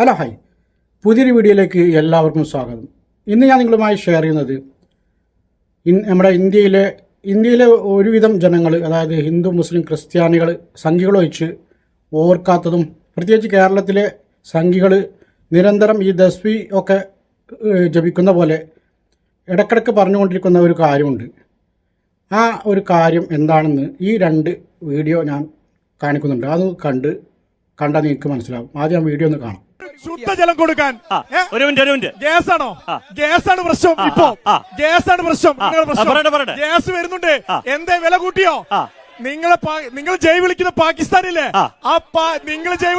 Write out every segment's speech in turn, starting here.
Hello hi, പുതിയൊരു വീഡിയോയിലേക്ക് എല്ലാവർക്കും സ്വാഗതം. ഇന്ന് ഞാൻ നിങ്ങളുമായി ഷെയർ ചെയ്യുന്നത് നമ്മുടെ ഇന്ത്യയിലെ ഒരുവിധം ജനങ്ങൾ, അതായത് ഹിന്ദു മുസ്ലിം ക്രിസ്ത്യാനികൾ സംഖ്യകൾ ഒഴിച്ച് ഓർക്കാത്തതും, പ്രത്യേകിച്ച് കേരളത്തിലെ സംഖ്യകൾ നിരന്തരം ഈ ദസ്വി ഒക്കെ ജപിക്കുന്ന പോലെ ഇടയ്ക്കിടയ്ക്ക് പറഞ്ഞുകൊണ്ടിരിക്കുന്ന ഒരു കാര്യമുണ്ട്. ആ ഒരു കാര്യം എന്താണെന്ന് ഈ രണ്ട് വീഡിയോ ഞാൻ കാണിക്കുന്നുണ്ട്. അത് കണ്ടാൽ നിങ്ങൾക്ക് മനസ്സിലാവും. ആദ്യം ആ വീഡിയോ ഒന്ന് കാണാം. ശുദ്ധജലം കൊടുക്കാൻ ഒരു മിനിറ്റ് ഗ്യാസാണോ? ഗ്യാസാണ് പ്രശ്നം. ഇപ്പോ ഗ്യാസാണ് പ്രശ്നം. ഗ്യാസ് വരുന്നുണ്ട്. എന്തേ വില കൂട്ടിയോ? നിങ്ങൾ ജയ് വിളിക്കുന്ന പാകിസ്ഥാനില്ലേ? നിങ്ങൾ ജയ്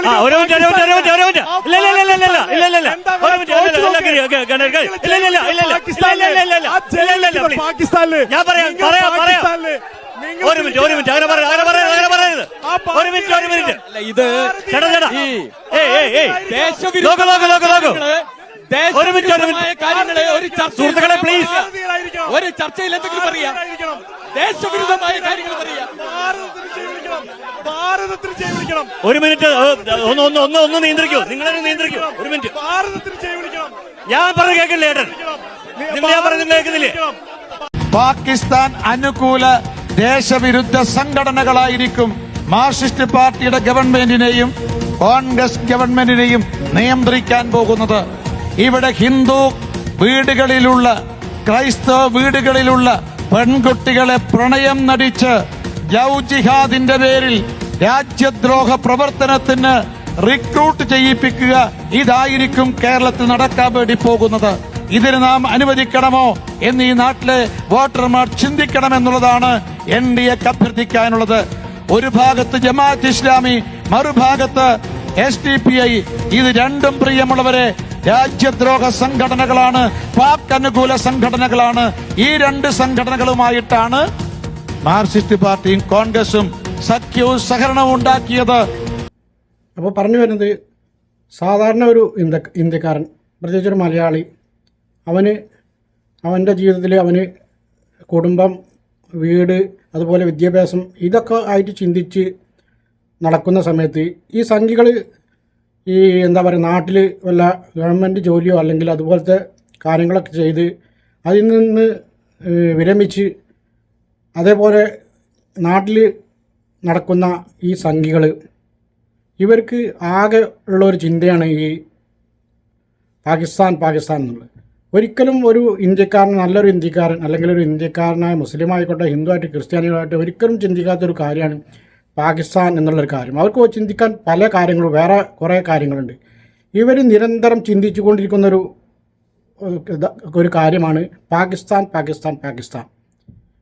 പാകിസ്ഥാനില് ഒരു മിനിറ്റ് ഇത് സുഹൃത്തുക്കളെ പ്ലീസ് ഒരു ചർച്ചയിൽ എന്തെങ്കിലും പറയാം. ദേശവിരുദ്ധമായ കാര്യങ്ങൾ പറയാം. ഭാരതത്തിൽ ജയിക്കണം. ഒരു മിനിറ്റ് ഒന്ന് നിയന്ത്രിക്കൂ. നിങ്ങളെ നിയന്ത്രിക്കൂ. ഒരു മിനിറ്റ്. ഭാരതത്തിൽ ജയിക്കണം. ഞാൻ പറഞ്ഞു കേൾക്കില്ലേ ഏട്ടൻ? ഞാൻ പറയുന്നത് കേൾക്കുന്നില്ലേ? പാകിസ്ഥാൻ അനുകൂല ദേശവിരുദ്ധ സംഘടനകളായിരിക്കും മാർക്സിസ്റ്റ് പാർട്ടിയുടെ ഗവൺമെന്റിനെയും കോൺഗ്രസ് ഗവൺമെന്റിനെയും നിയന്ത്രിക്കാൻ പോകുന്നത്. ഇവിടെ ഹിന്ദു വീടുകളിലുള്ള, ക്രൈസ്തവ വീടുകളിലുള്ള പെൺകുട്ടികളെ പ്രണയം നടിച്ച് ലവ് ജിഹാദിന്റെ പേരിൽ രാജ്യദ്രോഹ പ്രവർത്തനത്തിന് റിക്രൂട്ട് ചെയ്യിപ്പിക്കുക, ഇതായിരിക്കും കേരളത്തിൽ നടക്കാൻ വേണ്ടി പോകുന്നത്. ഇതിന് നാം അനുവദിക്കണമോ എന്ന് ഈ നാട്ടിലെ വോട്ടർമാർ ചിന്തിക്കണമെന്നുള്ളതാണ് NDAക്ക് അഭ്യർത്ഥിക്കാനുള്ളത്. ഒരു ഭാഗത്ത് ജമാഅത്ത് ഇസ്ലാമി, മറുഭാഗത്ത് SDPI. ഇത് രണ്ടും പ്രിയമുള്ളവരെ രാജ്യദ്രോഹ സംഘടനകളാണ്, പാക് അനുകൂല സംഘടനകളാണ്. ഈ രണ്ട് സംഘടനകളുമായിട്ടാണ് മാർക്സിസ്റ്റ് പാർട്ടിയും കോൺഗ്രസും സഖ്യവും സഹകരണവും ഉണ്ടാക്കിയത്. അപ്പോൾ പറഞ്ഞു വരുന്നത്, സാധാരണ ഒരു ഇന്ത്യക്കാരൻ, പ്രത്യേകിച്ച് ഒരു മലയാളി, അവൻ്റെ ജീവിതത്തിൽ അവന് കുടുംബം, വീട്, അതുപോലെ വിദ്യാഭ്യാസം, ഇതൊക്കെ ആയിട്ട് ചിന്തിച്ച് നടക്കുന്ന സമയത്ത് ഈ സംഖ്യകൾ ഈ എന്താ പറയുക, നാട്ടിൽ വല്ല ഗവൺമെൻറ് ജോലിയോ അല്ലെങ്കിൽ അതുപോലത്തെ കാര്യങ്ങളൊക്കെ ചെയ്ത് അതിൽ നിന്ന് വിരമിച്ച് അതേപോലെ നാട്ടിൽ നടക്കുന്ന ഈ സംഖ്യകൾ, ഇവർക്ക് ആകെ ഉള്ളൊരു ചിന്തയാണ് ഈ പാകിസ്ഥാൻ എന്നുള്ളത്. ഒരിക്കലും ഒരു ഇന്ത്യക്കാരൻ, നല്ലൊരു ഇന്ത്യക്കാരൻ, അല്ലെങ്കിൽ ഒരു ഇന്ത്യക്കാരനായ മുസ്ലിം ആയിക്കോട്ടെ, ഹിന്ദു ആയിട്ട് ക്രിസ്ത്യാനികളായിട്ട് ഒരിക്കലും ചിന്തിക്കാത്തൊരു കാര്യമാണ് പാകിസ്ഥാൻ എന്നുള്ളൊരു കാര്യം. അവർക്ക് ചിന്തിക്കാൻ പല കാര്യങ്ങളും, വേറെ കുറേ കാര്യങ്ങളുണ്ട്. ഇവർ നിരന്തരം ചിന്തിച്ചു കൊണ്ടിരിക്കുന്ന ഒരു കാര്യമാണ് പാകിസ്ഥാൻ.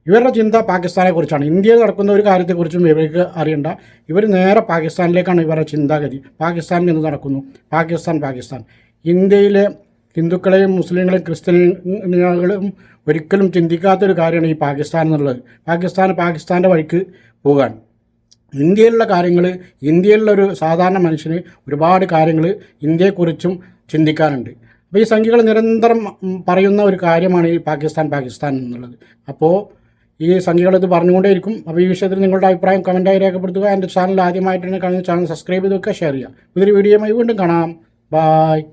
ഇവരുടെ ചിന്ത പാകിസ്ഥാനെ കുറിച്ചാണ്. ഇന്ത്യയിൽ നടക്കുന്ന ഒരു കാര്യത്തെക്കുറിച്ചും ഇവർക്ക് അറിയണ്ട. ഇവർ നേരെ പാകിസ്ഥാനിലേക്കാണ് ഇവരുടെ ചിന്താഗതി. പാകിസ്ഥാനിൽ നിന്ന് നടക്കുന്നു, പാകിസ്ഥാൻ. ഇന്ത്യയിലെ ഹിന്ദുക്കളെയും മുസ്ലിങ്ങളെയും ക്രിസ്ത്യാനികളും ഒരിക്കലും ചിന്തിക്കാത്തൊരു കാര്യമാണ് ഈ പാകിസ്ഥാൻ എന്നുള്ളത്. പാകിസ്ഥാൻ്റെ വഴിക്ക് പോകാൻ. ഇന്ത്യയിലുള്ള കാര്യങ്ങൾ, ഇന്ത്യയിലുള്ളൊരു സാധാരണ മനുഷ്യന് ഒരുപാട് കാര്യങ്ങൾ ഇന്ത്യയെക്കുറിച്ചും ചിന്തിക്കാനുണ്ട്. അപ്പോൾ ഈ സംഖ്യകൾ നിരന്തരം പറയുന്ന ഒരു കാര്യമാണ് ഈ പാകിസ്ഥാൻ എന്നുള്ളത്. അപ്പോൾ ഈ സംഖ്യകൾ ഇത് പറഞ്ഞുകൊണ്ടേയിരിക്കും. അപ്പോൾ ഈ വിഷയത്തിൽ നിങ്ങളുടെ അഭിപ്രായം കമൻറ്റായി രേഖപ്പെടുത്തുക. എൻ്റെ ചാനൽ ആദ്യമായിട്ടാണ് കാണുന്ന ചാനൽ സബ്സ്ക്രൈബ് ചെയ്ത് വെക്കുക, ഷെയർ ചെയ്യുക. പുതിയൊരു വീഡിയോയുമായി വീണ്ടും കാണാം. ബായ്.